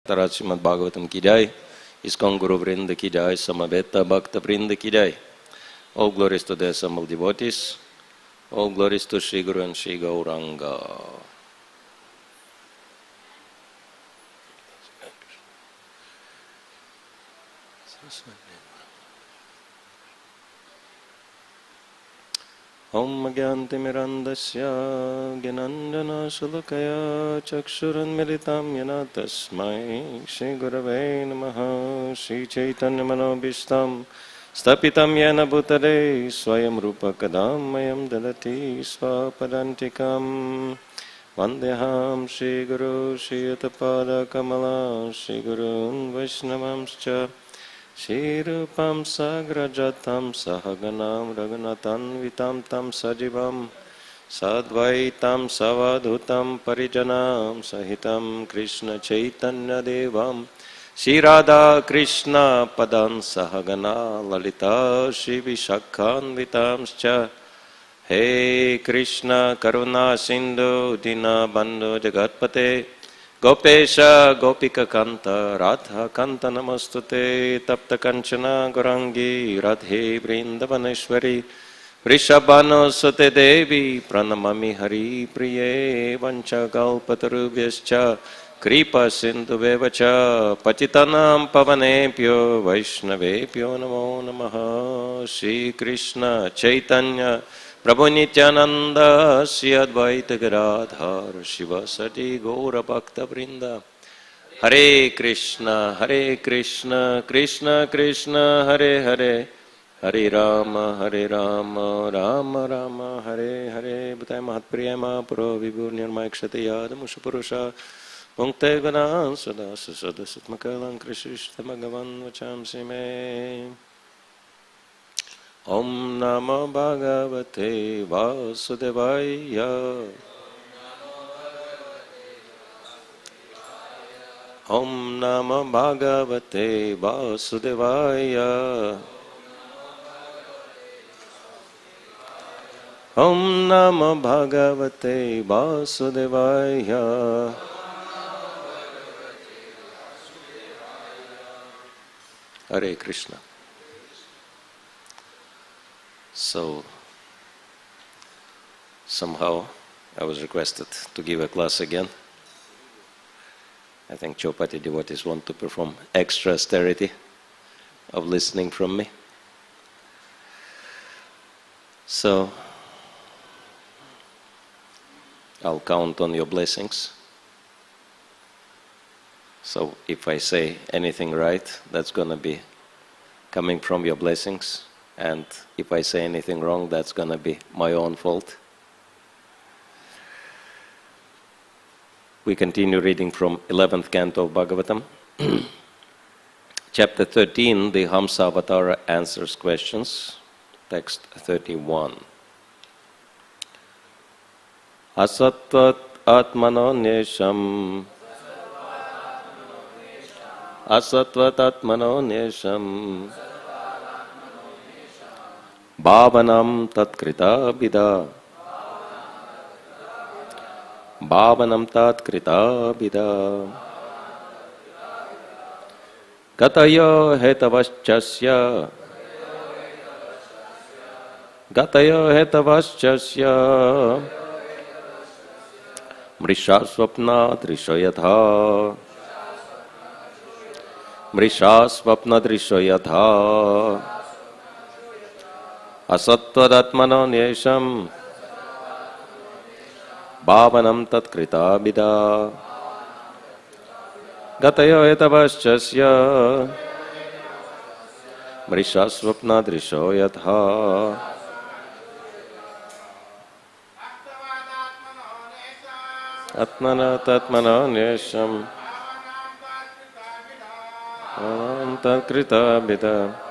भक्तराज श्रीमद् भागवतम की जय, इस्कॉन गुरु वृंद की जय, समवेत भक्त वृंद की जय. All glories to the assembled devotees. All glories to Sri Guru and Sri Gauranga. Om Gyantimirandasya Gyananjana Shulakaya Chakshurunmilitam Yana Tasmai Shri Gurave Namaha. Shri Chaitanya Manobishtam Stapitam Yana Bhutale Swayam Rupa Kadamayam Dadati Swapadantikam Vandeham Shri Guru Shri Yatapada Kamala Shri Gurun Vaishnavamscha Shri Rupam Sagrajatam Sahaganam Raghunatan Vitam Tam Sajivam Sadvaitam Savadhutam Parijanam Sahitam Krishna Chaitanya Devam Shri Radha Krishna Padan Sahagana Lalita Shri Vishakhan Vitamscha He Krishna Karuna Sindhu Dina Bandhu Jagatpate Gopesha Gopika Kanta Radha Kanta Namastute Tapta Kanchana Gorangi Radhe Vrindavaneshwari Vrishabhano Sute Devi Pranamami Hari Priye Vancha Kalpatarubhyascha Kripa Sindhu Vevacha Patitanam Pavanepyo Vaishnavepyo Namo Namaha. Shri Krishna Chaitanya Prabhu Nityananda Sri Advaita Gadadhar Shiva Sati Gaura Bhakta Vrinda. Hare Krishna Krishna Krishna Hare Hare Hare Rama Rama Rama Hare Hare. Bhutay Mahatpriya Mahapuro Vibhur Nirmay Kshati Yadamusha Purusha Punkte Ganan Sada Sada Satmakalan Krishishta Bhagavan Vachamsi Me. Om Namo Bhagavate Vasudevaya. Om Namo Bhagavate Vasudevaya. Om Namo Bhagavate Vasudevaya. Hare Krishna. So, somehow I was requested to give a class again. I think Chowpatty devotees want to perform extra austerity of listening from me. So, I'll count on your blessings. So, if I say anything right, that's going to be coming from your blessings. And if I say anything wrong, that's going to be my own fault. We continue reading from 11th canto of Bhagavatam. Chapter 13, the Hamsa Avatara answers questions. Text 31. Asatvat atmano nesham. Asatvat atmano nesham. Bhavanam tatkrita bida. Bhavanam tatkrita bida. Gatayo hetavaschasya. Gatayo hetavaschasya. Mrishasvapna drishoyatha. Mrishasvapna drishoyatha. Asatvadatmano nyesham. Bhavanam tatkrita bida. Gatayo etavaschasya. Mrishasvapna drisho yatha. Atmana tatmano nyesham. Bhavanam tatkrita bida.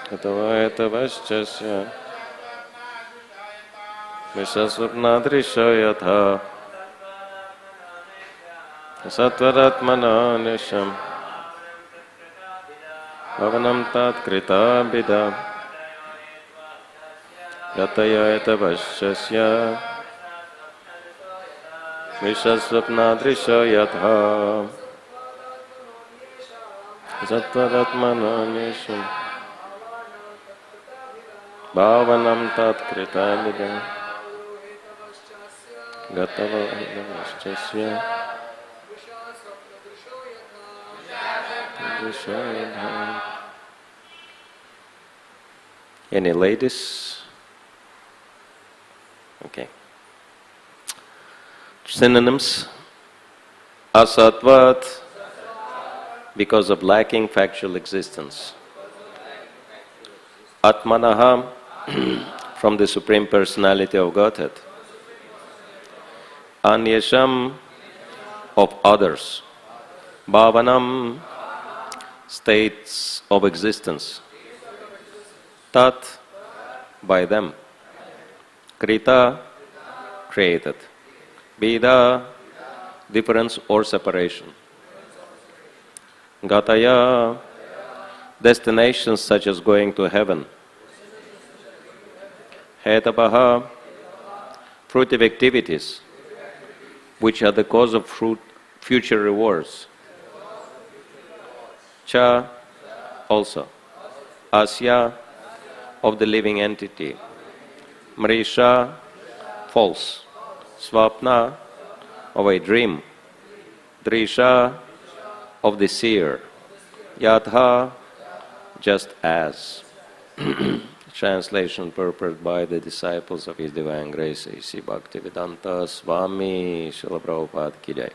Gatayo etavaschasya. Mrishasvapna drisho yatha. Satvaratmana nisham. Bhavanam tatkrita bida. Gataya etavaschasya. Vishasvapnadrisha yatha Sattvadatmananyesham Bhavanam tat kritamidam Gatavahidavaschasya Any ladies? Okay. Synonyms. Asatvat, because of lacking factual existence. Atmanaha, from the Supreme Personality of Godhead. Anyesham, of others. Bhavanam, states of existence. Tat, by them. Krita, created. Bheda, difference or separation. Gataya, destinations such as going to heaven. Hetapaha, fruitive activities, which are the cause of future rewards. Cha, also. Asya, of the living entity. Mrisha, false. Swapna, of a dream. Drisha, of the seer. Yatha, just as. Translation purported by the disciples of His Divine Grace, A.C. Bhakti Vedanta Swami Srila Prabhupada Ki Jai.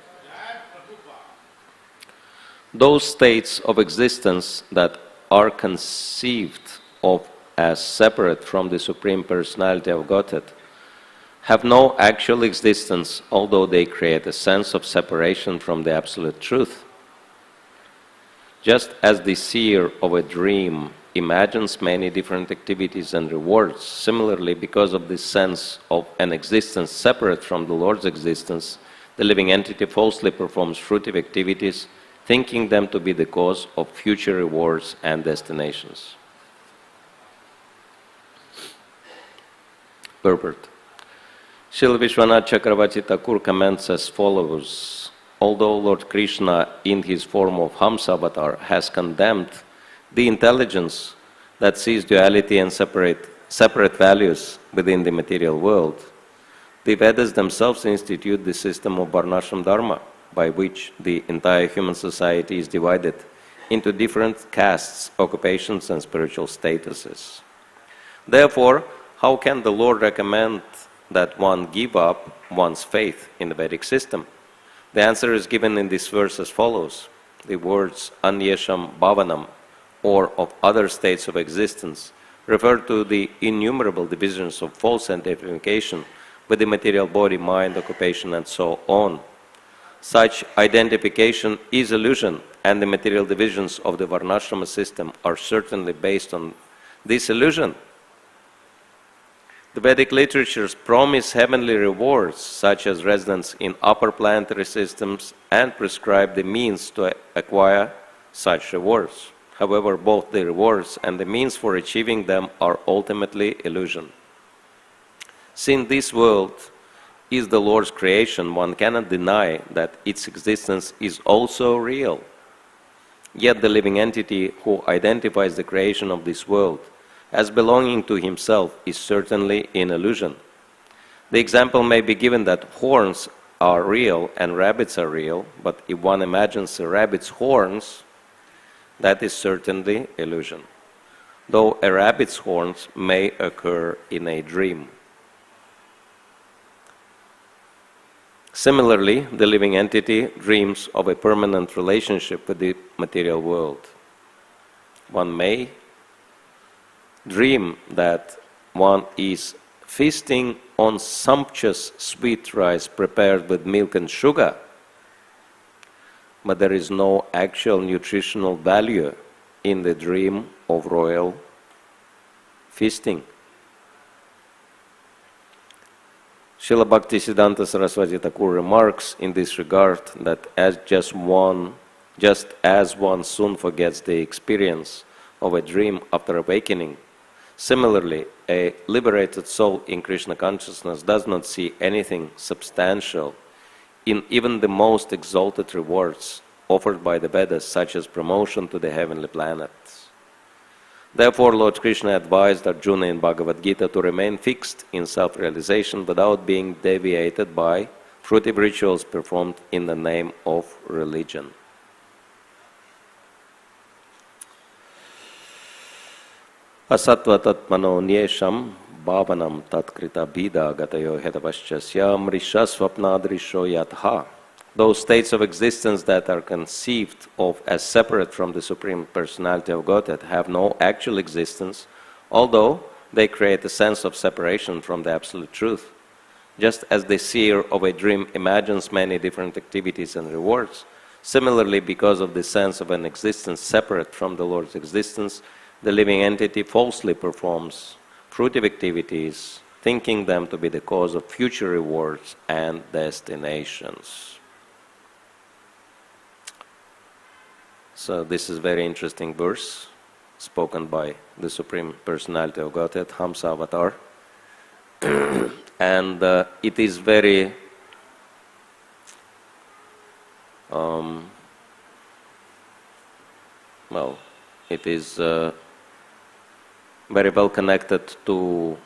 Those states of existence that are conceived of as separate from the Supreme Personality of Godhead have no actual existence, although they create a sense of separation from the Absolute Truth. Just as the seer of a dream imagines many different activities and rewards, similarly, because of this sense of an existence separate from the Lord's existence, the living entity falsely performs fruitive activities, thinking them to be the cause of future rewards and destinations. Purport. Srila Vishwanath Chakravarti Thakur comments as follows: although Lord Krishna, in his form of Hamsa avatar, has condemned the intelligence that sees duality and separate values within the material world, the Vedas themselves institute the system of Varnashram Dharma, by which the entire human society is divided into different castes, occupations, and spiritual statuses. Therefore, how can the Lord recommend that one give up one's faith in the Vedic system? The answer is given in this verse as follows. The words Anyesham Bhavanam, or of other states of existence, refer to the innumerable divisions of false identification with the material body, mind, occupation, and so on. Such identification is illusion, and the material divisions of the Varnashrama system are certainly based on this illusion. The Vedic literatures promise heavenly rewards, such as residence in upper planetary systems, and prescribe the means to acquire such rewards. However, both the rewards and the means for achieving them are ultimately illusion. Since this world is the Lord's creation, one cannot deny that its existence is also real. Yet the living entity who identifies the creation of this world as belonging to himself is certainly in illusion. The example may be given that horns are real and rabbits are real, but if one imagines a rabbit's horns, that is certainly illusion, though a rabbit's horns may occur in a dream. Similarly, the living entity dreams of a permanent relationship with the material world. One may dream that one is feasting on sumptuous sweet rice prepared with milk and sugar, but there is no actual nutritional value in the dream of royal feasting. Srila Bhakti Siddhanta Saraswati Thakur remarks in this regard that just as one soon forgets the experience of a dream after awakening, similarly, a liberated soul in Krishna consciousness does not see anything substantial in even the most exalted rewards offered by the Vedas, such as promotion to the heavenly planets. Therefore, Lord Krishna advised Arjuna in Bhagavad Gita to remain fixed in self-realization without being deviated by fruitive rituals performed in the name of religion. Asattva tatmano nyesham bhavanam tatkrita bhida gatayo hedavashchasya mrisha swapnadrisho yatha. Those states of existence that are conceived of as separate from the Supreme Personality of Godhead have no actual existence, although they create a sense of separation from the Absolute Truth. Just as the seer of a dream imagines many different activities and rewards, similarly, because of the sense of an existence separate from the Lord's existence, the living entity falsely performs fruitive activities, thinking them to be the cause of future rewards and destinations. So this is a very interesting verse spoken by the Supreme Personality of Godhead, Hamsa Avatar. And it is very it is very well connected to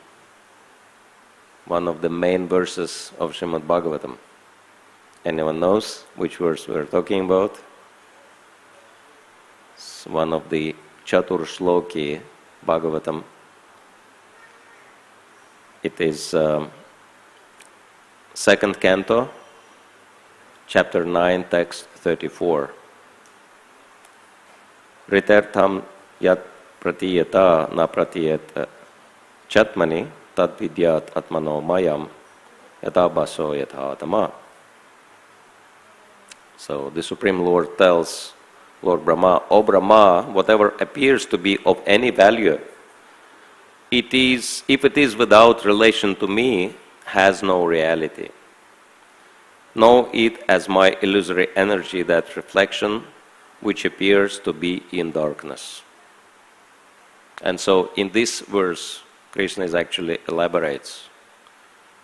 one of the main verses of Srimad Bhagavatam. Anyone knows which verse we are talking about? It's one of the Chatur Shloki Bhagavatam. It is second canto, chapter 9, text 34. Ritertham yat pratiyata na pratiyat chatmani tad vidyat atmano mayam yata baso yata atama. So the Supreme Lord tells Lord Brahma, O Brahma, whatever appears to be of any value, if it is without relation to me, has no reality. Know it as my illusory energy, that reflection which appears to be in darkness. And so in this verse, Krishna actually elaborates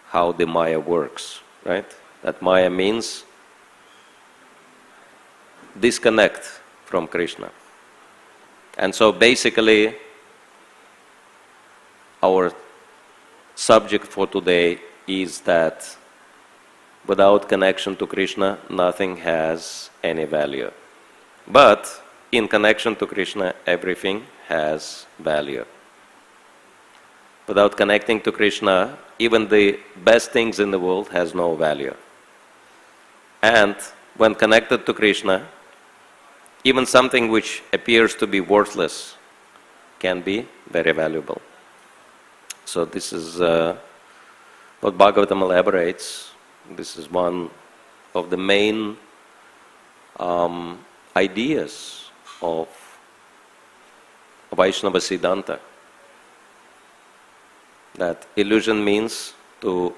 how the Maya works, right? That Maya means disconnect from Krishna. And so basically, our subject for today is that without connection to Krishna, nothing has any value. But in connection to Krishna, everything has value. Without connecting to Krishna, even the best things in the world has no value. And when connected to Krishna, even something which appears to be worthless can be very valuable. So this is what Bhagavatam elaborates. This is one of the main ideas of Vaishnava Siddhanta. That illusion means to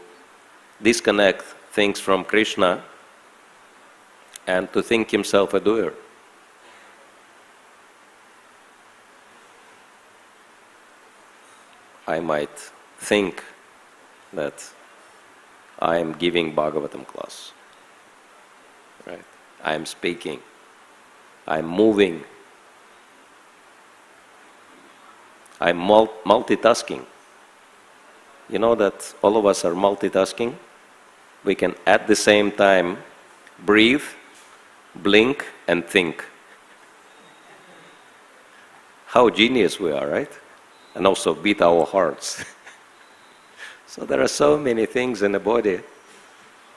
disconnect things from Krishna and to think himself a doer. I might think that I am giving Bhagavatam class, right? I am speaking, I am moving, I am multitasking. You know that all of us are multitasking? We can at the same time breathe, blink, and think. How genius we are, right? And also beat our hearts. So there are so many things in the body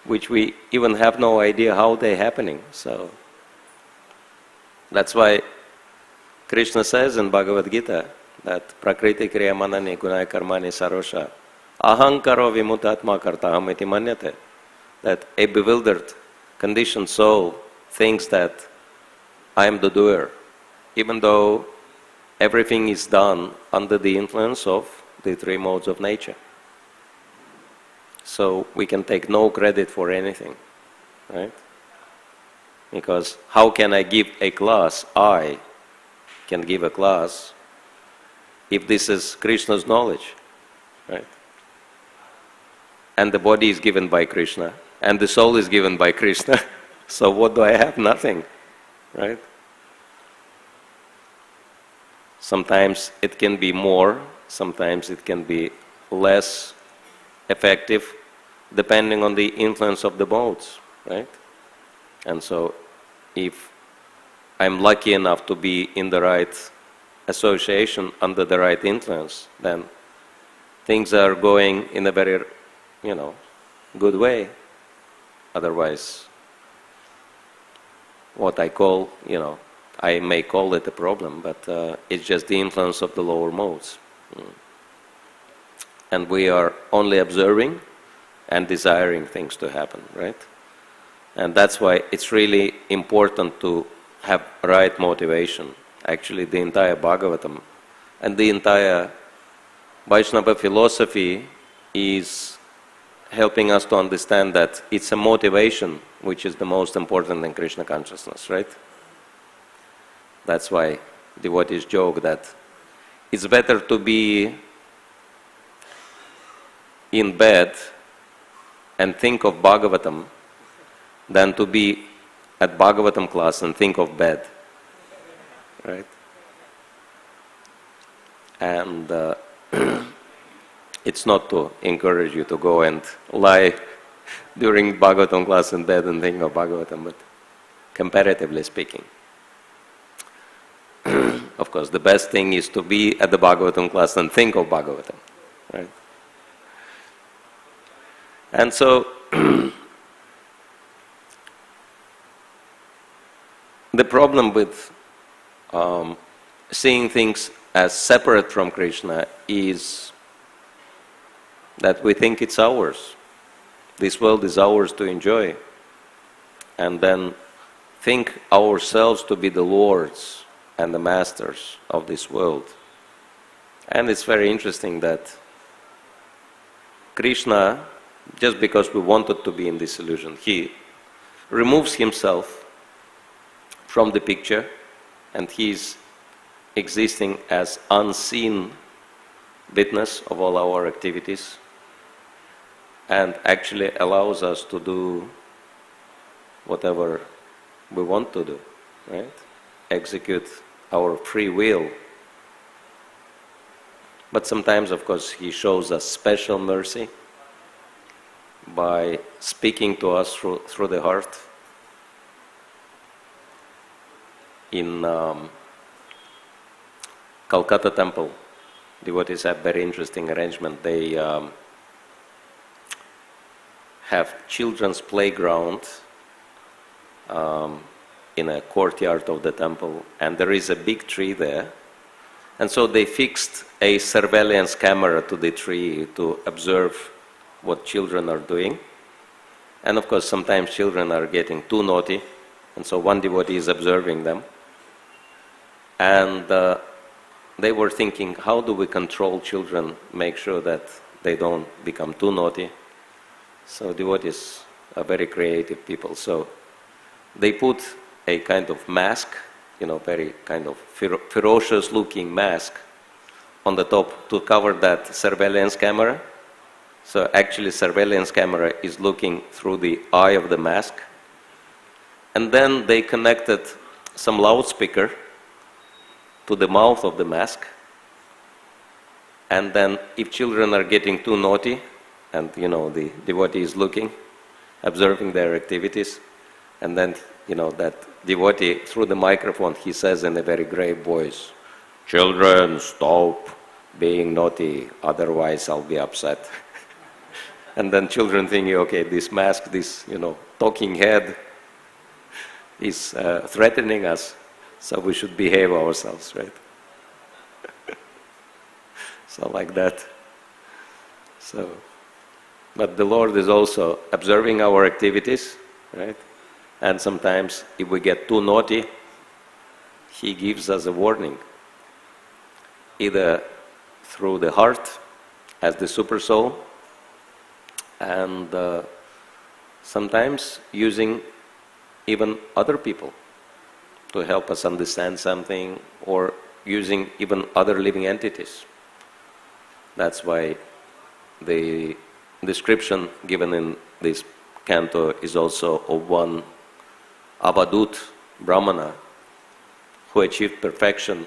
which we even have no idea how they're happening. So that's why Krishna says in Bhagavad Gita that Prakriti Kriya Manani Gunaya Karmani Sarosha Ahankaro Vimutatma Kartaham iti manyate. That a bewildered, conditioned soul thinks that I am the doer, even though everything is done under the influence of the three modes of nature. So we can take no credit for anything, right? Because how can I give a class? I can give a class if this is Krishna's knowledge, right? And the body is given by Krishna, and the soul is given by Krishna. So what do I have? Nothing, right? Sometimes it can be more, sometimes it can be less effective, depending on the influence of the modes, right? And so if I'm lucky enough to be in the right association, under the right influence, then things are going in a very, good way. Otherwise, what I call, I may call it a problem, but it's just the influence of the lower modes. And we are only observing and desiring things to happen, right? And that's why it's really important to have right motivation. Actually, the entire Bhagavatam and the entire Vaishnava philosophy is helping us to understand that it's a motivation which is the most important in Krishna consciousness, right? That's why devotees joke that it's better to be in bed and think of Bhagavatam than to be at Bhagavatam class and think of bed, right? And it's not to encourage you to go and lie during Bhagavatam class in bed and think of Bhagavatam, but comparatively speaking. Of course, the best thing is to be at the Bhagavatam class and think of Bhagavatam, right? And so, the problem with seeing things as separate from Krishna is that we think it's ours. This world is ours to enjoy, and then think ourselves to be the lords and the masters of this world. And it's very interesting that Krishna, just because we wanted to be in this illusion, he removes himself from the picture, and he's existing as unseen witness of all our activities, and actually allows us to do whatever we want to do, right? Execute our free will. But sometimes, of course, he shows us special mercy by speaking to us through the heart. In Calcutta temple, devotees have very interesting arrangement. They have children's playground in a courtyard of the temple, and there is a big tree there. And so they fixed a surveillance camera to the tree to observe what children are doing. And of course, sometimes children are getting too naughty, and so one devotee is observing them. And they were thinking, how do we control children, make sure that they don't become too naughty? So devotees are very creative people. So they put a kind of mask, very kind of ferocious looking mask on the top to cover that surveillance camera. So actually surveillance camera is looking through the eye of the mask. And then they connected some loudspeaker to the mouth of the mask. And then if children are getting too naughty, and the devotee is looking, observing their activities, and then that devotee through the microphone, he says in a very grave voice, "Children, stop being naughty, otherwise I'll be upset." And then children thinking, okay, this mask, this talking head is threatening us, so we should behave ourselves, right? So like that. So, but the Lord is also observing our activities, right? And sometimes if we get too naughty, He gives us a warning, either through the heart as the super soul, and sometimes using even other people to help us understand something, or using even other living entities. That's why the description given in this canto is also of one Avadut Brahmana who achieved perfection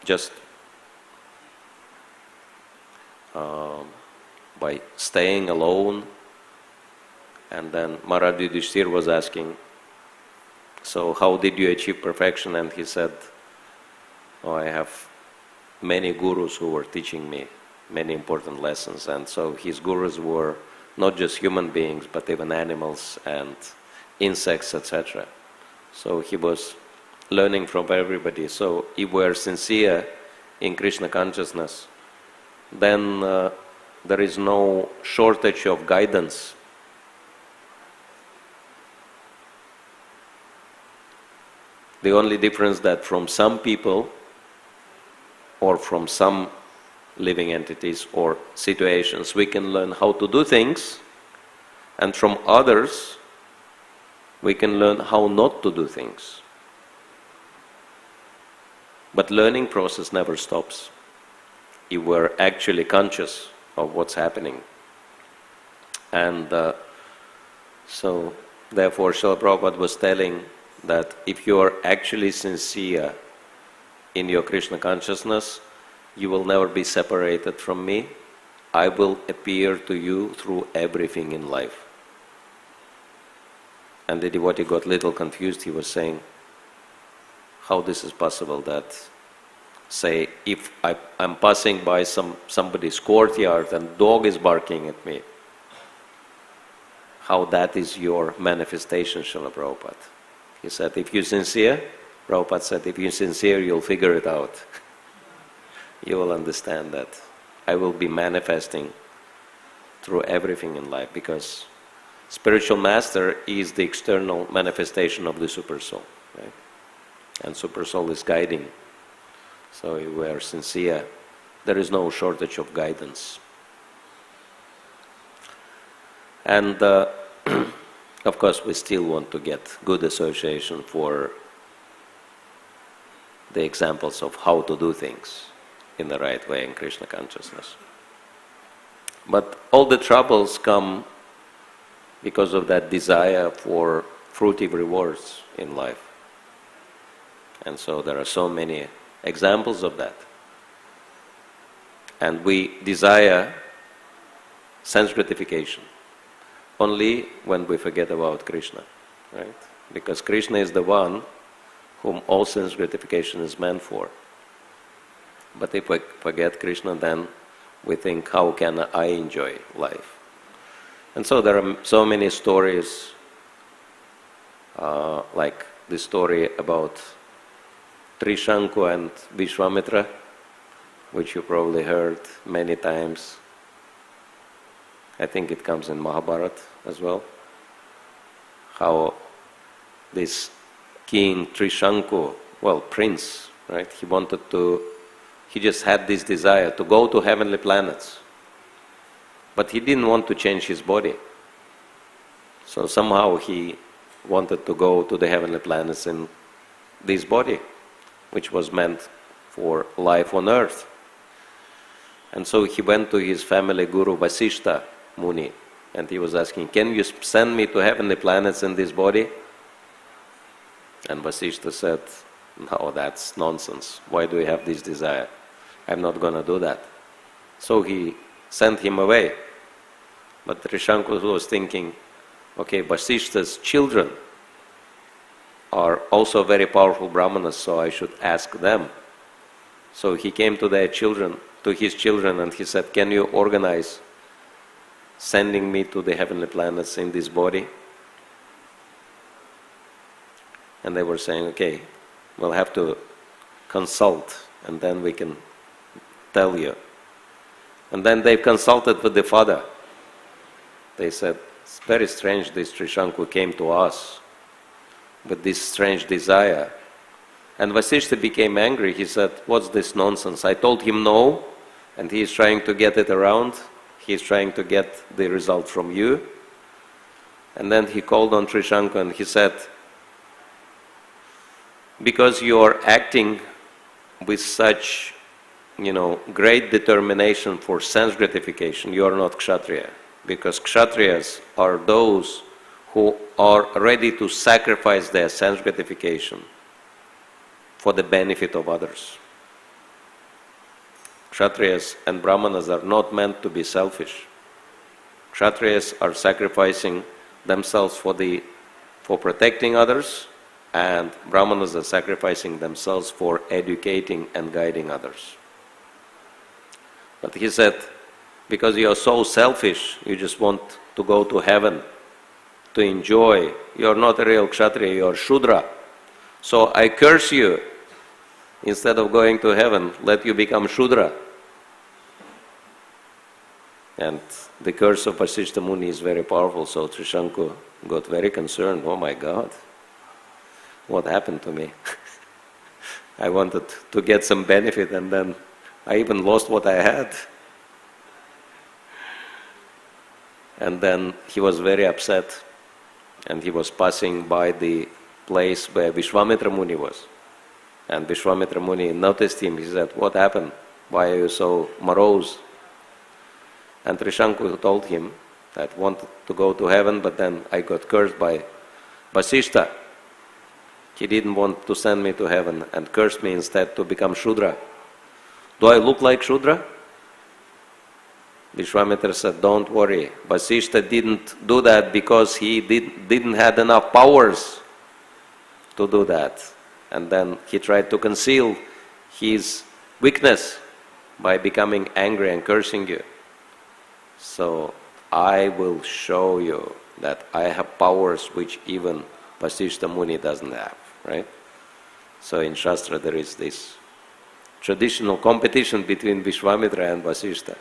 just by staying alone. And then Maharaj Yudhishthir was asking, so how did you achieve perfection? And he said, oh, I have many gurus who were teaching me many important lessons. And so his gurus were not just human beings, but even animals and insects, etc. So he was learning from everybody. So if we are sincere in Krishna consciousness, then there is no shortage of guidance. The only difference that from some people or from some living entities or situations we can learn how to do things, and from others we can learn how not to do things. But learning process never stops if we're actually conscious of what's happening. And so therefore Srila Prabhupada was telling that if you are actually sincere in your Krishna consciousness, you will never be separated from me. I will appear to you through everything in life. And the devotee got a little confused. He was saying, how this is possible that, say, if I'm passing by somebody's courtyard and dog is barking at me, how that is your manifestation, Srila Prabhupada? He said, if you're sincere, Prabhupada said, if you're sincere, you'll figure it out. You will understand that I will be manifesting through everything in life, because spiritual master is the external manifestation of the super soul, right? And super soul is guiding. So if we are sincere, there is no shortage of guidance. And of course, we still want to get good association for the examples of how to do things in the right way in Krishna consciousness. But all the troubles come because of that desire for fruitive rewards in life. And so there are so many examples of that. And we desire sense gratification only when we forget about Krishna, right? Because Krishna is the one whom all sense gratification is meant for. But if we forget Krishna, then we think, how can I enjoy life? And so there are so many stories, like the story about Trishanku and Vishwamitra, which you probably heard many times. I think it comes in Mahabharata as well. How this king Trishanku, well, prince, right? He just had this desire to go to heavenly planets. But he didn't want to change his body. So somehow he wanted to go to the heavenly planets in this body, which was meant for life on earth. And so he went to his family guru Vasishta Muni, and he was asking, can you send me to heavenly planets in this body? And Vasishta said, no, that's nonsense. Why do you have this desire? I'm not going to do that. So he sent him away. But Trishanku was thinking, okay, Vasishta's children are also very powerful brahmanas, so I should ask them. So he came to his children, and he said, can you organize sending me to the heavenly planets in this body? And they were saying, okay, we'll have to consult, and then we can tell you. And then they consulted with the father. They said, it's very strange this Trishanku came to us with this strange desire. And Vasishta became angry. He said, what's this nonsense? I told him no, and he is trying to get it around. He is trying to get the result from you. And then he called on Trishanku and he said, because you are acting with such, great determination for sense gratification, you are not Kshatriya. because Kshatriyas are those who are ready to sacrifice their sense gratification for the benefit of others. Kshatriyas and Brahmanas are not meant to be selfish. Kshatriyas are sacrificing themselves for protecting others, and Brahmanas are sacrificing themselves for educating and guiding others. But he said, because you are so selfish, you just want to go to heaven, to enjoy. You are not a real Kshatriya, you are Shudra. So I curse you. Instead of going to heaven, let you become Shudra. And the curse of Vasishtha Muni is very powerful, so Trishanku got very concerned. Oh my God, what happened to me? I wanted to get some benefit and then I even lost what I had. And then he was very upset, and he was passing by the place where Vishwamitra Muni was. And Vishwamitra Muni noticed him. He said, what happened? Why are you so morose? And Trishanku told him that I wanted to go to heaven, but then I got cursed by Vasishtha. He didn't want to send me to heaven and cursed me instead to become Shudra. Do I look like Shudra? Vishwamitra said, don't worry. Vasishtha didn't do that because he didn't have enough powers to do that. And then he tried to conceal his weakness by becoming angry and cursing you. So I will show you that I have powers which even Vasishtha Muni doesn't have, right? So in Shastra there is this traditional competition between Vishwamitra and Vasishtha.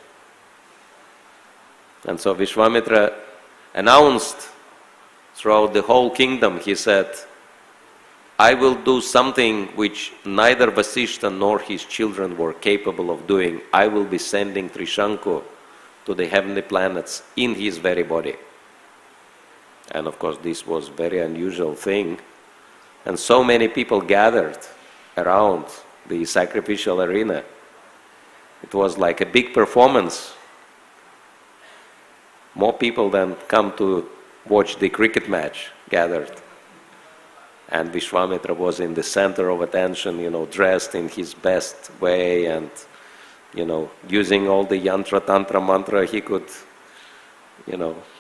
And so Vishwamitra announced throughout the whole kingdom, he said, I will do something which neither Vasishtha nor his children were capable of doing. I will be sending Trishanku to the heavenly planets in his very body. And of course this was a very unusual thing. And so many people gathered around the sacrificial arena. It was like a big performance. More people than come to watch the cricket match gathered. And Vishwamitra was in the center of attention, dressed in his best way and, using all the yantra, tantra, mantra he could,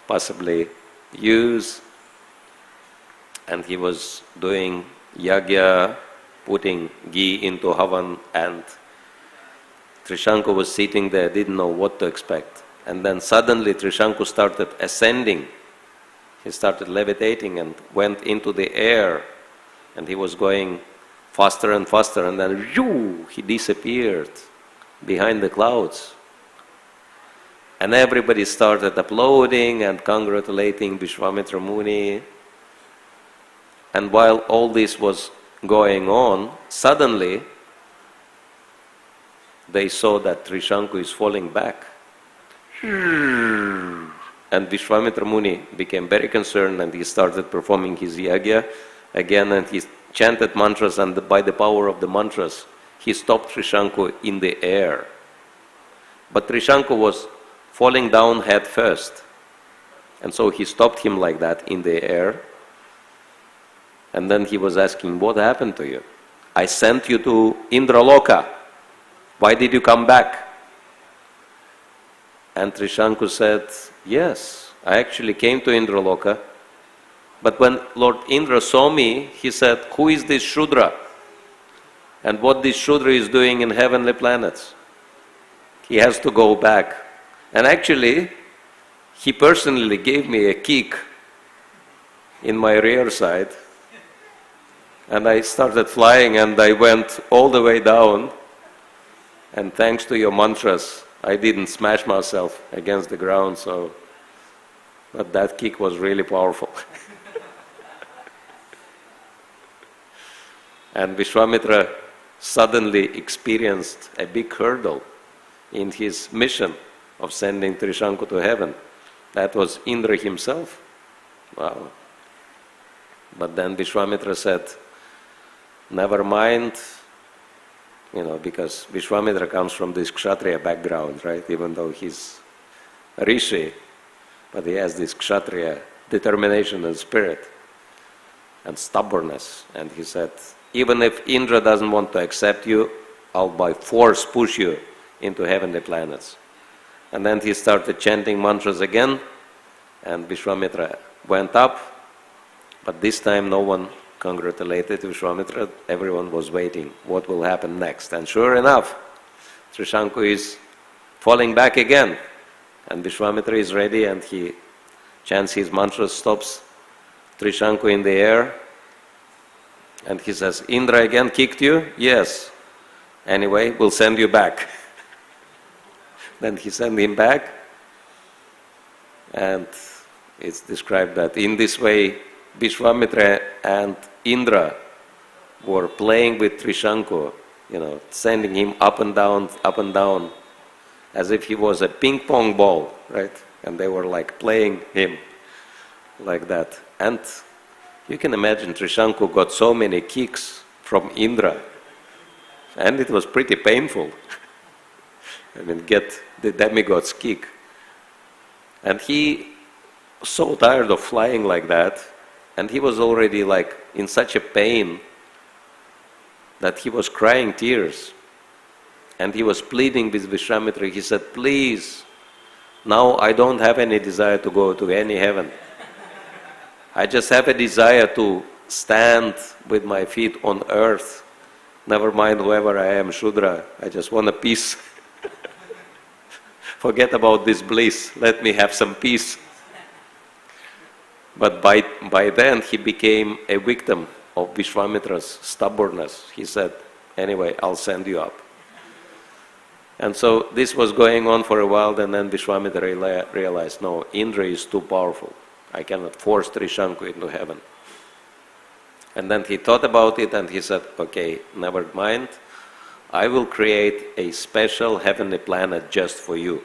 possibly use. And he was doing yagya, putting ghee into havan, and Trishanku was sitting there, didn't know what to expect. And then suddenly Trishanku started ascending. He started levitating and went into the air. And he was going faster and faster, and then he disappeared behind the clouds. And everybody started applauding and congratulating Vishwamitra Muni. And while all this was going on, suddenly they saw that Trishanku is falling back. And Vishwamitra Muni became very concerned, and he started performing his yagya again, and he chanted mantras, and by the power of the mantras, he stopped Trishanku in the air. But Trishanku was falling down head first, and so he stopped him like that in the air. And then he was asking, what happened to you? I sent you to Indraloka. Why did you come back? And Trishanku said, yes, I actually came to Indraloka. But when Lord Indra saw me, he said, who is this Shudra? And what this Shudra is doing in heavenly planets? He has to go back. And actually, he personally gave me a kick in my rear side. And I started flying, and I went all the way down. And thanks to your mantras, I didn't smash myself against the ground, but that kick was really powerful. And Vishwamitra suddenly experienced a big hurdle in his mission of sending Trishanku to heaven. That was Indra himself. Wow. But then Vishwamitra said, never mind, because Vishwamitra comes from this Kshatriya background, right? Even though he's a rishi, But he has this kshatriya determination and spirit and stubbornness. And he said, even if Indra doesn't want to accept you, I'll by force push you into heavenly planets. And then he started chanting mantras again, and Vishwamitra went up, but this time no one congratulated Vishwamitra. Everyone was waiting, what will happen next? And sure enough, Trishanku is falling back again, and Vishwamitra is ready, and he chants his mantras, stops Trishanku in the air, and he says, Indra again kicked you? Yes. Anyway, we'll send you back. Then he sent him back, and it's described that in this way Vishwamitra and Indra were playing with Trishanku, sending him up and down, as if he was a ping pong ball, right? And they were like playing him like that. And you can imagine Trishanku got so many kicks from Indra, and it was pretty painful. Get the demigod's kick. And he was so tired of flying like that, and he was already like in such a pain that he was crying tears. And he was pleading with Vishwamitra. He said, please, now I don't have any desire to go to any heaven. I just have a desire to stand with my feet on earth. Never mind whoever I am, Shudra, I just want a peace. Forget about this bliss, let me have some peace. But by then he became a victim of Vishwamitra's stubbornness. He said, anyway, I'll send you up. And so this was going on for a while, and then Vishwamitra realized, no, Indra is too powerful. I cannot force Trishanku into heaven. And then he thought about it, and he said, okay, never mind. I will create a special heavenly planet just for you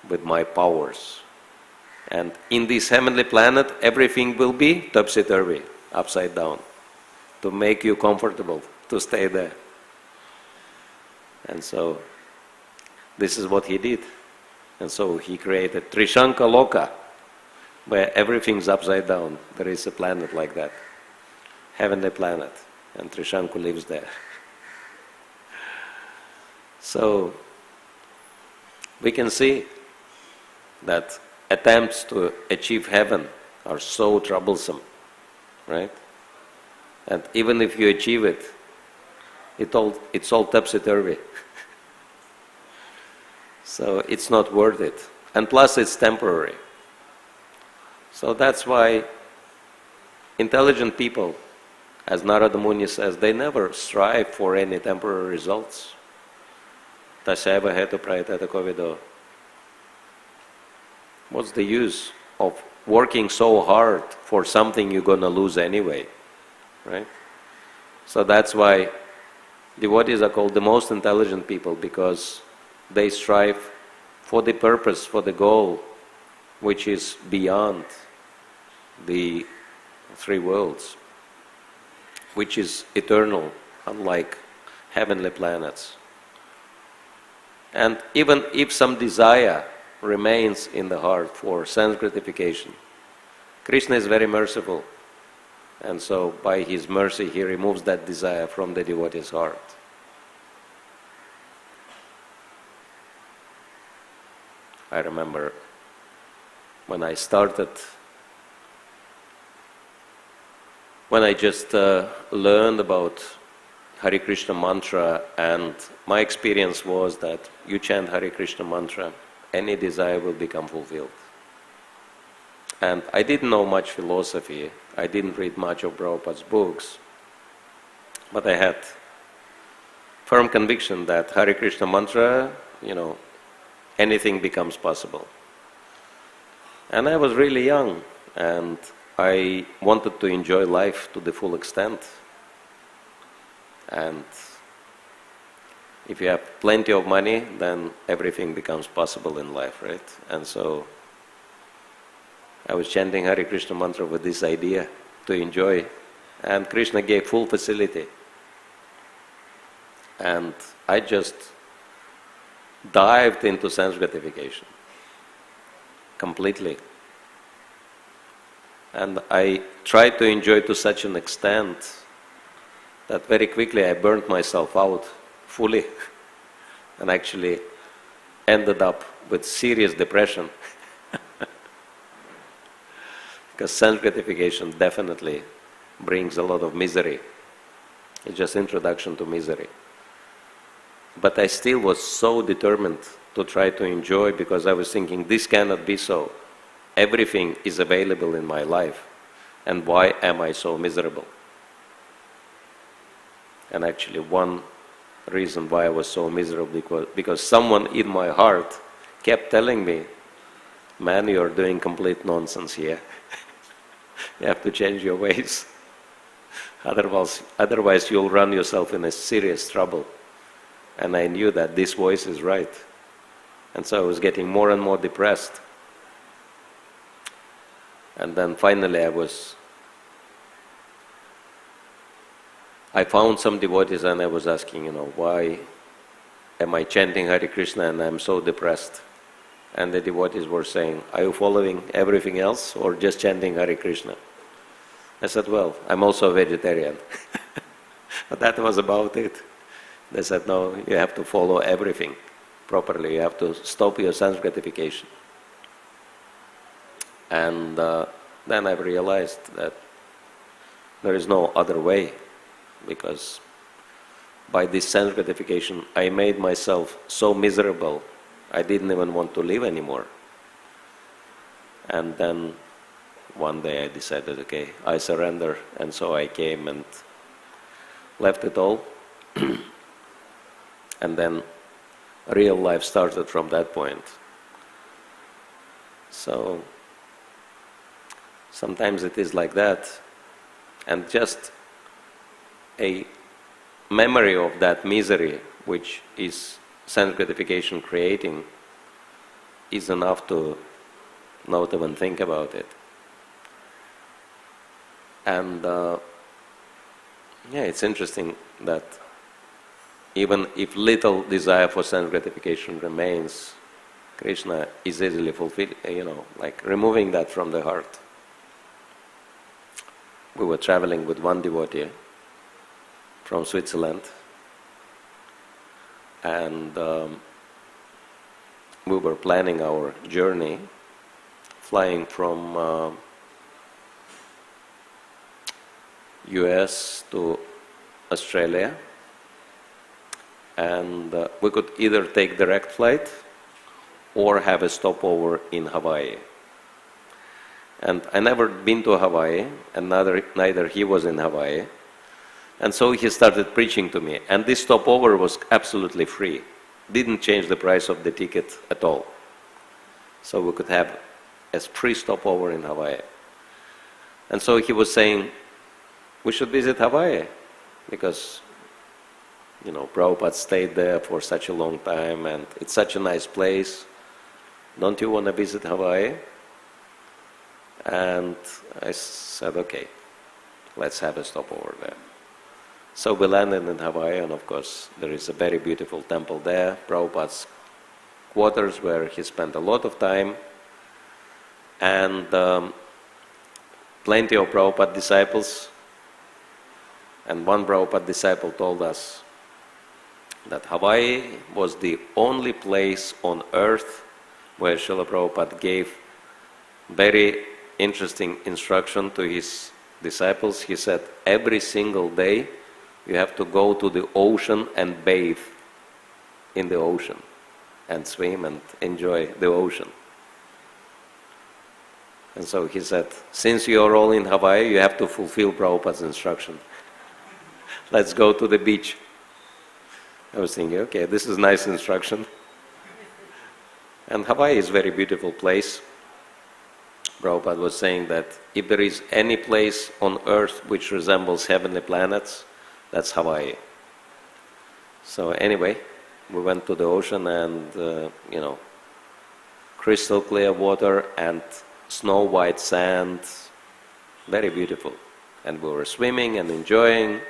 with my powers. And in this heavenly planet, everything will be topsy-turvy, upside down, to make you comfortable to stay there. And so this is what he did. And so he created Trishanka Loka, where everything's upside down. There is a planet like that, heavenly planet, and Trishanku lives there. So we can see that attempts to achieve heaven are so troublesome, right? And even if you achieve it, it's all topsy-turvy. So it's not worth it. And plus it's temporary. So that's why intelligent people, as Narada Muni says, they never strive for any temporary results. Tasaiva hetu prayatata kovido. What's the use of working so hard for something you're going to lose anyway, right? So that's why devotees are called the most intelligent people, because they strive for the purpose, for the goal, which is beyond the three worlds, which is eternal, unlike heavenly planets. And even if some desire remains in the heart for sense gratification, Krishna is very merciful, and so by his mercy he removes that desire from the devotee's heart. I remember when I just learned about Hare Krishna mantra, and my experience was that you chant Hare Krishna mantra, any desire will become fulfilled. And I didn't know much philosophy, I didn't read much of Prabhupada's books, but I had firm conviction that Hare Krishna mantra, anything becomes possible. And I was really young, and I wanted to enjoy life to the full extent. And if you have plenty of money, then everything becomes possible in life, right? And so I was chanting Hare Krishna mantra with this idea to enjoy, and Krishna gave full facility. And I just dived into sense gratification. completely. And I tried to enjoy to such an extent that very quickly I burnt myself out fully and actually ended up with serious depression. Because sense gratification definitely brings a lot of misery. It's just introduction to misery. But I still was so determined to try to enjoy, because I was thinking, this cannot be so. Everything is available in my life, and why am I so miserable? And actually one reason why I was so miserable because someone in my heart kept telling me, man, you're doing complete nonsense here. You have to change your ways. Otherwise you'll run yourself in a serious trouble. And I knew that this voice is right. And so I was getting more and more depressed. And then finally I found some devotees and I was asking, why am I chanting Hare Krishna and I'm so depressed? And the devotees were saying, are you following everything else or just chanting Hare Krishna? I said, well, I'm also a vegetarian. But that was about it. They said, no, you have to follow everything properly. You have to stop your sense gratification. And then I realized that there is no other way, because by this sense gratification I made myself so miserable I didn't even want to live anymore. And then one day I decided, okay, I surrender, and so I came and left it all. And then real life started from that point. So sometimes it is like that, and just a memory of that misery which is sense gratification creating is enough to not even think about it. And it's interesting that even if little desire for sense gratification remains, Krishna is easily fulfilled, like removing that from the heart. We were traveling with one devotee from Switzerland, and we were planning our journey, flying from US to Australia, and we could either take direct flight or have a stopover in Hawaii. And I never been to Hawaii, and neither he was in Hawaii. And so he started preaching to me, and this stopover was absolutely free. Didn't change the price of the ticket at all. So we could have a free stopover in Hawaii. And so he was saying, we should visit Hawaii, because Prabhupada stayed there for such a long time and it's such a nice place. Don't you want to visit Hawaii? And I said, okay, let's have a stopover there. So we landed in Hawaii, and of course there is a very beautiful temple there, Prabhupada's quarters, where he spent a lot of time, and plenty of Prabhupada disciples. And one Prabhupada disciple told us that Hawaii was the only place on earth where Srila Prabhupada gave very interesting instruction to his disciples. He said, every single day you have to go to the ocean and bathe in the ocean and swim and enjoy the ocean. And so he said, since you are all in Hawaii, you have to fulfill Prabhupada's instruction. Let's go to the beach. I was thinking, okay, this is nice instruction. And Hawaii is a very beautiful place. Prabhupada was saying that if there is any place on earth which resembles heavenly planets, that's Hawaii. So anyway, we went to the ocean, and crystal clear water and snow white sand, very beautiful. And we were swimming and enjoying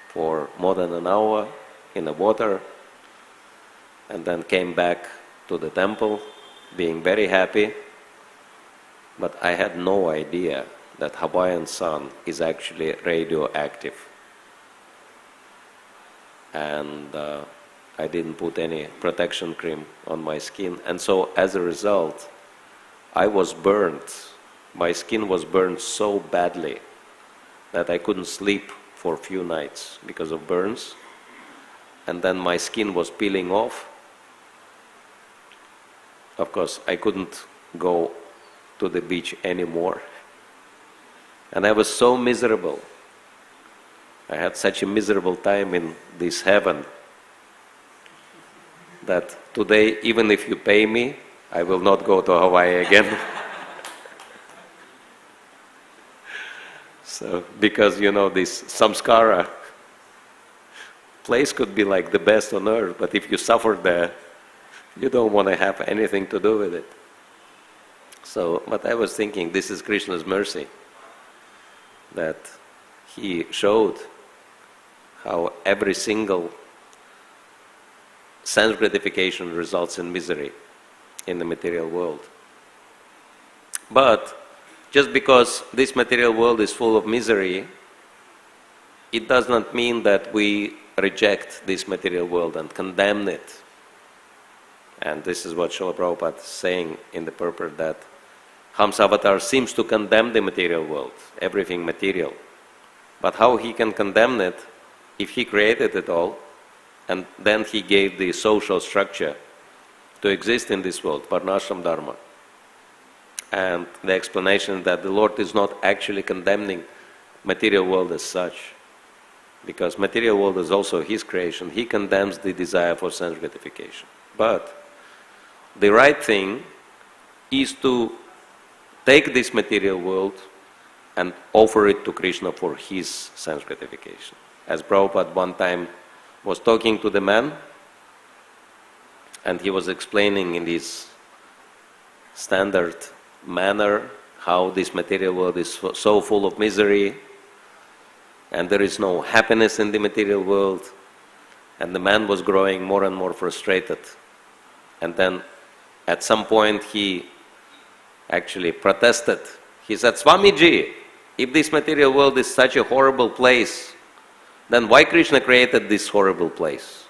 for more than an hour in the water, and then came back to the temple being very happy. But I had no idea that Hawaiian sun is actually radioactive. And I didn't put any protection cream on my skin. And so as a result, I was burned. My skin was burned so badly that I couldn't sleep for a few nights because of burns. And then my skin was peeling off. Of course, I couldn't go to the beach anymore. And I was so miserable. I had such a miserable time in this heaven that today, even if you pay me, I will not go to Hawaii again. So, because this samskara place could be like the best on earth, but if you suffer there, you don't want to have anything to do with it. So, but I was thinking, this is Krishna's mercy, that he showed how every single sense gratification results in misery in the material world. But just because this material world is full of misery, it does not mean that we reject this material world and condemn it. And this is what Srila Prabhupada is saying in the purport, that Hamsa Avatar seems to condemn the material world, everything material. But how he can condemn it if he created it all, and then he gave the social structure to exist in this world, Varnashram Dharma. And the explanation that the Lord is not actually condemning material world as such, because material world is also his creation. He condemns the desire for sense gratification. But the right thing is to take this material world and offer it to Krishna for his sense gratification. As Prabhupada one time was talking to the man, and he was explaining in his standard manner how this material world is so full of misery, and there is no happiness in the material world, and the man was growing more and more frustrated. And then at some point he actually protested. He said, "Swamiji, if this material world is such a horrible place, then why Krishna created this horrible place?"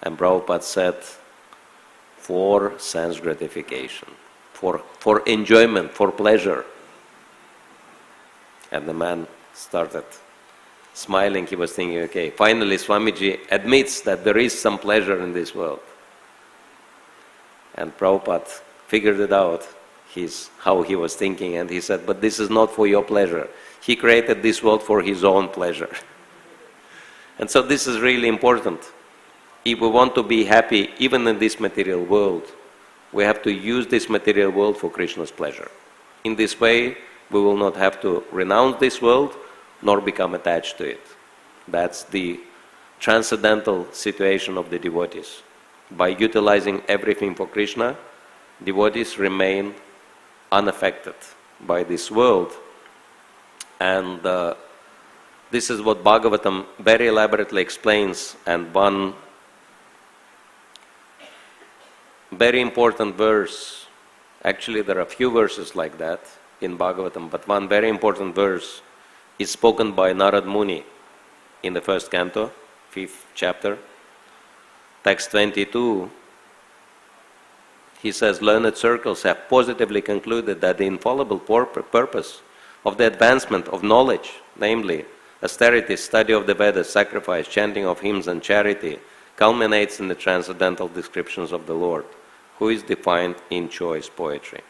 And Prabhupada said, for sense gratification, for enjoyment, for pleasure. And the man started smiling. He was thinking, okay, finally Swamiji admits that there is some pleasure in this world. And Prabhupada figured it out, how he was thinking, and he said, but this is not for your pleasure. He created this world for his own pleasure. And so this is really important. If we want to be happy even in this material world, we have to use this material world for Krishna's pleasure. In this way, we will not have to renounce this world nor become attached to it. That's the transcendental situation of the devotees. By utilizing everything for Krishna, devotees remain unaffected by this world. And this is what Bhagavatam very elaborately explains, and one very important verse, actually there are a few verses like that in Bhagavatam, but one very important verse is spoken by Narad Muni in the first canto, 5th chapter, text 22. He says, learned circles have positively concluded that the infallible purpose of the advancement of knowledge, namely austerity, study of the Vedas, sacrifice, chanting of hymns and charity, culminates in the transcendental descriptions of the Lord, who is defined in choice poetry.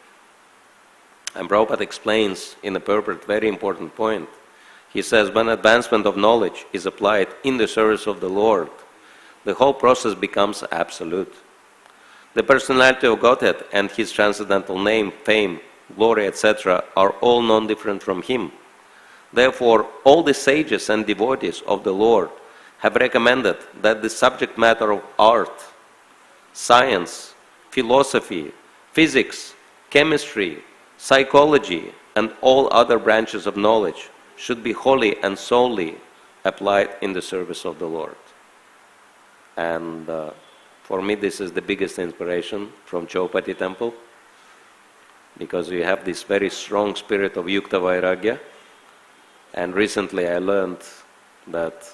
And Prabhupada explains in the purport very important point. He says, when advancement of knowledge is applied in the service of the Lord, the whole process becomes absolute. The personality of Godhead and his transcendental name, fame, glory, etc. are all non-different from him. Therefore, all the sages and devotees of the Lord have recommended that the subject matter of art, science, philosophy, physics, chemistry, psychology, and all other branches of knowledge should be wholly and solely applied in the service of the Lord. And for me, this is the biggest inspiration from Chowpatty temple. because you have this very strong spirit of Yukta Vairagya. And recently I learned that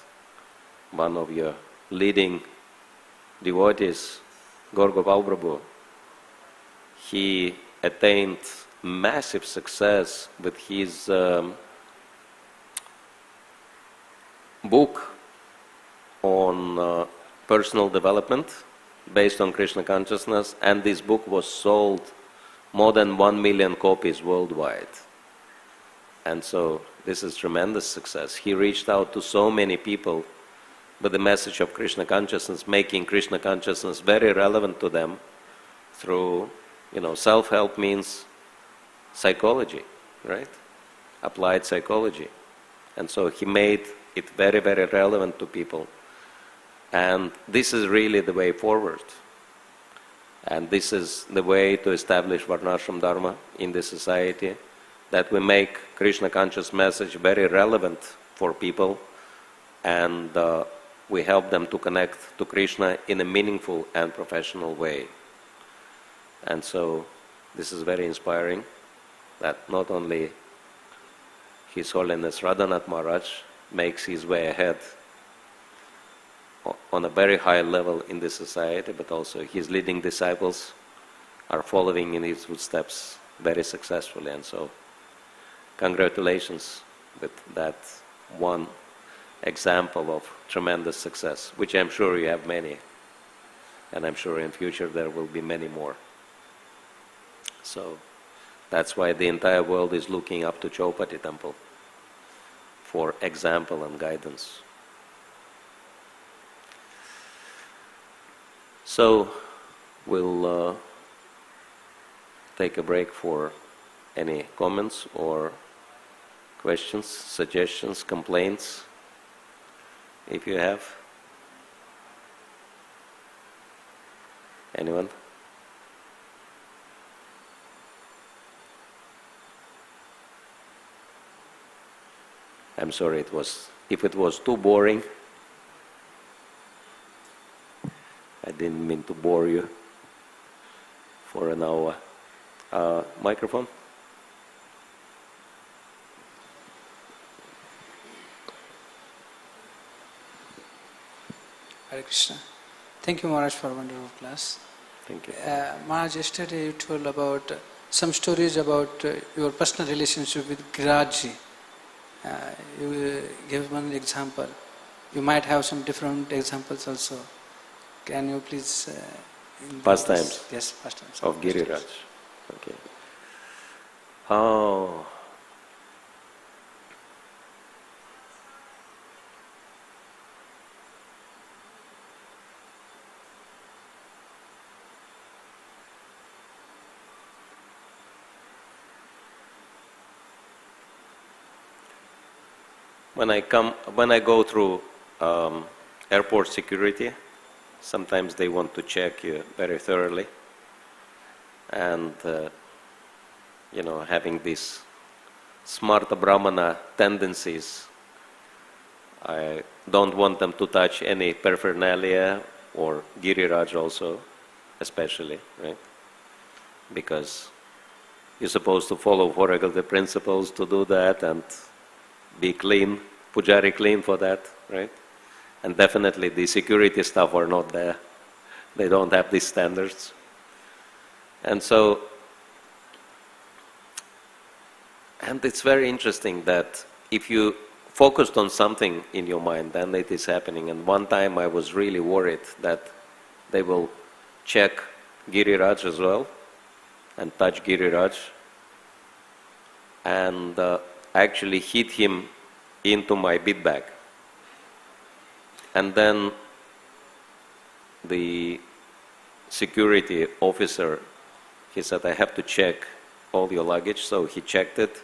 one of your leading devotees, Gaur Gopal Prabhu, he attained massive success with his book on personal development based on Krishna consciousness, and this book was sold more than 1 million copies worldwide. And so this is tremendous success. He reached out to so many people with the message of Krishna consciousness, making Krishna consciousness very relevant to them through, self-help means psychology, right? Applied psychology. And so he made it very, very relevant to people. And this is really the way forward. And this is the way to establish Varnashram Dharma in the society, that we make Krishna conscious message very relevant for people, and we help them to connect to Krishna in a meaningful and professional way. And so this is very inspiring, that not only His Holiness Radhanath Maharaj makes his way ahead on a very high level in the society, but also his leading disciples are following in his footsteps very successfully. And so congratulations with that one example of tremendous success, which I'm sure you have many, and I'm sure in future there will be many more. So that's why the entire world is looking up to Chowpatty temple for example and guidance. So we'll take a break for any comments or questions, suggestions, complaints, if you have. Anyone? I'm sorry, if it was too boring, I didn't mean to bore you for an hour. Microphone? Hare Krishna. Thank you, Maharaj, for a wonderful class. Thank you. Maharaj, yesterday you told about some stories about your personal relationship with Girirajji. You gave one example. You might have some different examples also. Can you please... pastimes? Yes, pastimes. Of Giriraj. Okay. Oh. When I go through airport security, sometimes they want to check you very thoroughly, and having these smarta brahmana tendencies, I don't want them to touch any paraphernalia or Giriraj also, especially, right? Because you're supposed to follow four-regular principles to do that and be clean, pujari clean for that, right? And definitely the security staff are not there. They don't have these standards. And so, and it's very interesting that if you focused on something in your mind, then it is happening. And one time I was really worried that they will check Giriraj as well and touch Giriraj, and actually hit him into my bead bag. And then the security officer, he said, I have to check all your luggage, so he checked it.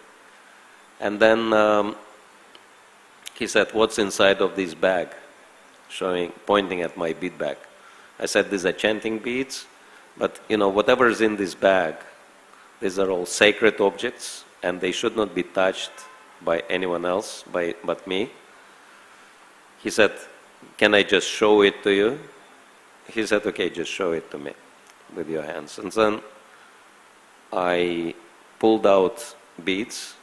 And then he said, what's inside of this bag? Pointing at my bead bag. I said, these are chanting beads, but whatever is in this bag, these are all sacred objects, and they should not be touched by anyone else but me. He said, can I just show it to you? He said, okay, just show it to me with your hands. And then I pulled out beads,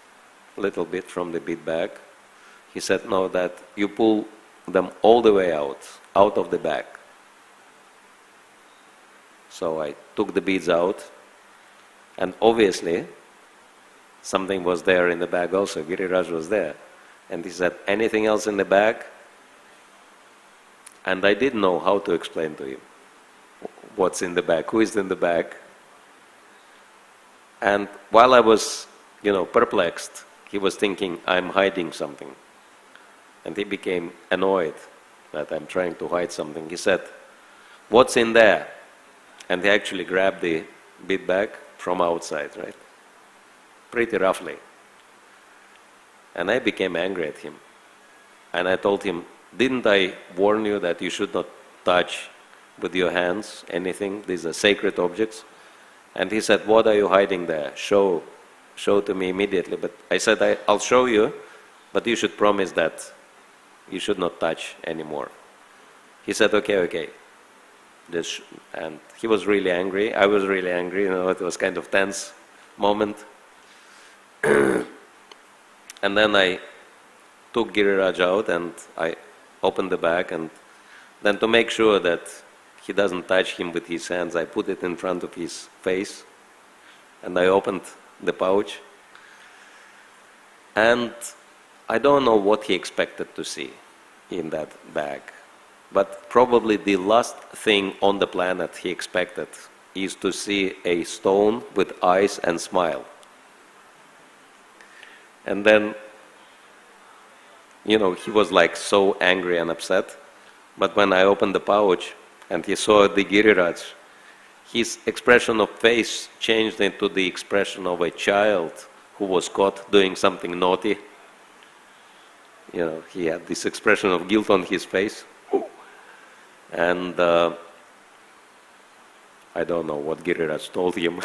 a little bit from the bead bag. He said, no, that you pull them all the way out of the bag. So I took the beads out, and obviously something was there in the bag also. Giriraj was there. And he said, anything else in the bag? And I didn't know how to explain to him what's in the bag, who is in the bag. And while I was, perplexed, he was thinking, I'm hiding something. And he became annoyed that I'm trying to hide something. He said, what's in there? And he actually grabbed the bead bag from outside, right? Pretty roughly. And I became angry at him. And I told him, didn't I warn you that you should not touch with your hands anything? These are sacred objects. And he said, what are you hiding there? Show to me immediately. But I said, I'll show you, but you should promise that you should not touch anymore. He said, okay. And he was really angry. I was really angry. It was kind of tense moment. And then I took Giriraj out and I opened the bag, and then to make sure that he doesn't touch him with his hands, I put it in front of his face and I opened the pouch. And I don't know what he expected to see in that bag, but probably the last thing on the planet he expected is to see a stone with eyes and smile. And then, he was like so angry and upset. But when I opened the pouch and he saw the Giriraj, his expression of face changed into the expression of a child who was caught doing something naughty. He had this expression of guilt on his face. And I don't know what Giriraj told him.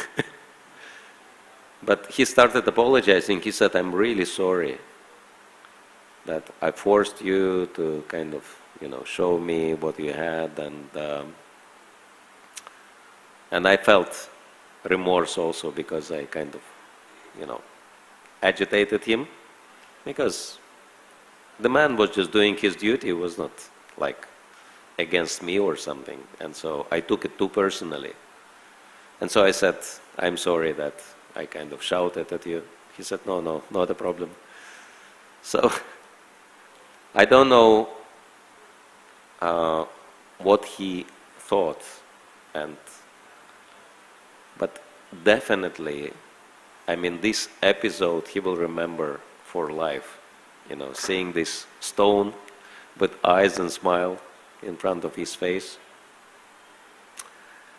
But he started apologizing. He said, I'm really sorry that I forced you to kind of, show me what you had. And I felt remorse also because I kind of, agitated him. Because the man was just doing his duty. It was not like against me or something. And so I took it too personally. And so I said, I'm sorry that I kind of shouted at you. He said, no, not a problem. So I don't know what he thought, but definitely, this episode he will remember for life. Seeing this stone with eyes and smile in front of his face.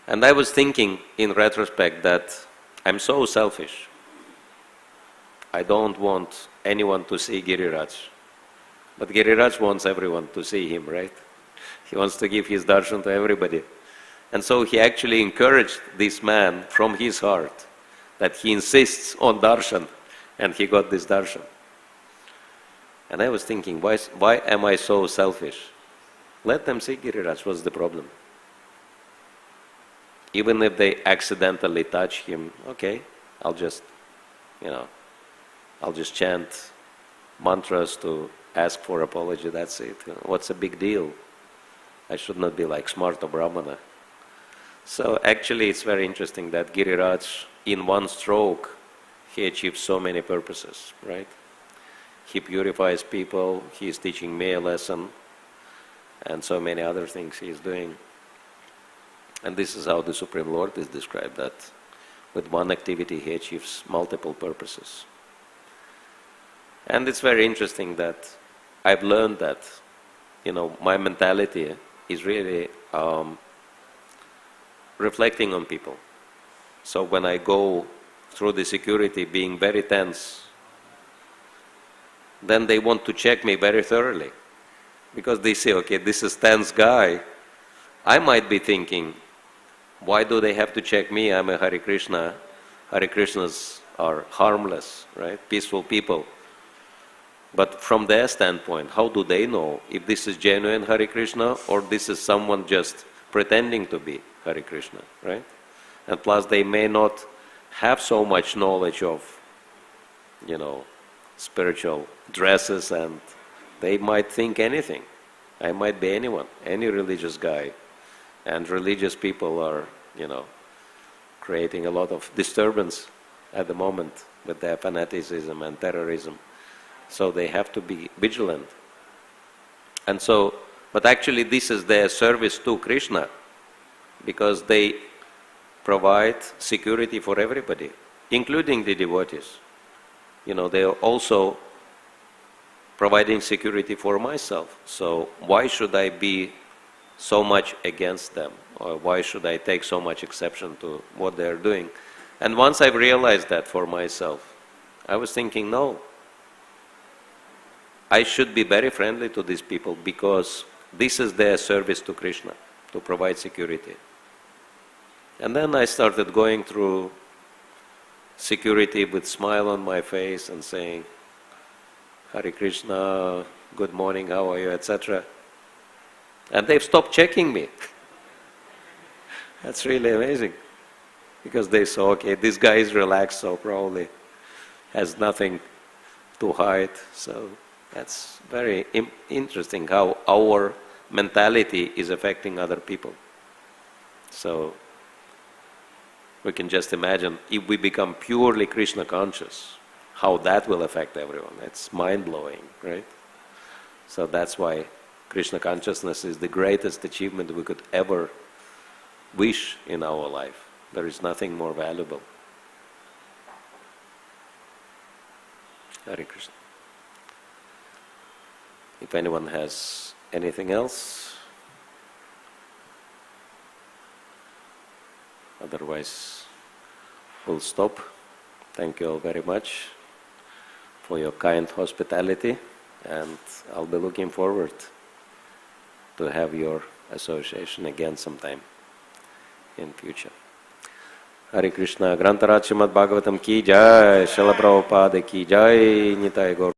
And I was thinking in retrospect that I'm so selfish. I don't want anyone to see Giriraj. But Giriraj wants everyone to see him, right? He wants to give his darshan to everybody. And so he actually encouraged this man from his heart that he insists on darshan, and he got this darshan. And I was thinking, why am I so selfish? Let them see Giriraj, what's the problem? Even if they accidentally touch him, okay, I'll just chant mantras to ask for apology, that's it. What's a big deal? I should not be like Smarta Brahmana. So actually it's very interesting that Giriraj, in one stroke, he achieves so many purposes, right? He purifies people, he is teaching me a lesson, and so many other things he is doing. And this is how the Supreme Lord is described, that with one activity he achieves multiple purposes. And it's very interesting that I've learned that, my mentality is really reflecting on people. So when I go through the security being very tense, then they want to check me very thoroughly. Because they say, okay, this is tense guy. I might be thinking, why do they have to check me? I'm a Hare Krishna. Hare Krishnas are harmless, right? Peaceful people. But from their standpoint, how do they know if this is genuine Hare Krishna or this is someone just pretending to be Hare Krishna, right? And plus they may not have so much knowledge of, spiritual dresses, and they might think anything. I might be anyone, any religious guy. And religious people are, creating a lot of disturbance at the moment with their fanaticism and terrorism. So they have to be vigilant. And so, but actually this is their service to Krishna, because they provide security for everybody, including the devotees. They are also providing security for myself. So why should I be so much against them? Or why should I take so much exception to what they're doing? And once I've realized that for myself, I was thinking, no, I should be very friendly to these people, because this is their service to Krishna, to provide security. And then I started going through security with smile on my face and saying, Hare Krishna, good morning, how are you, etc. And they've stopped checking me. That's really amazing. Because they saw, okay, this guy is relaxed, so probably has nothing to hide. So that's very interesting how our mentality is affecting other people. So we can just imagine if we become purely Krishna conscious, how that will affect everyone. It's mind-blowing, right? So that's why Krishna consciousness is the greatest achievement we could ever wish in our life. There is nothing more valuable. Hare Krishna. If anyone has anything else, otherwise we'll stop. Thank you all very much for your kind hospitality, and I'll be looking forward to have your association again sometime in future. Hare Krishna. Grantaraj Srimad Bhagavatam ki jai, Srila Prabhupada ki jai, Nitai Gaur.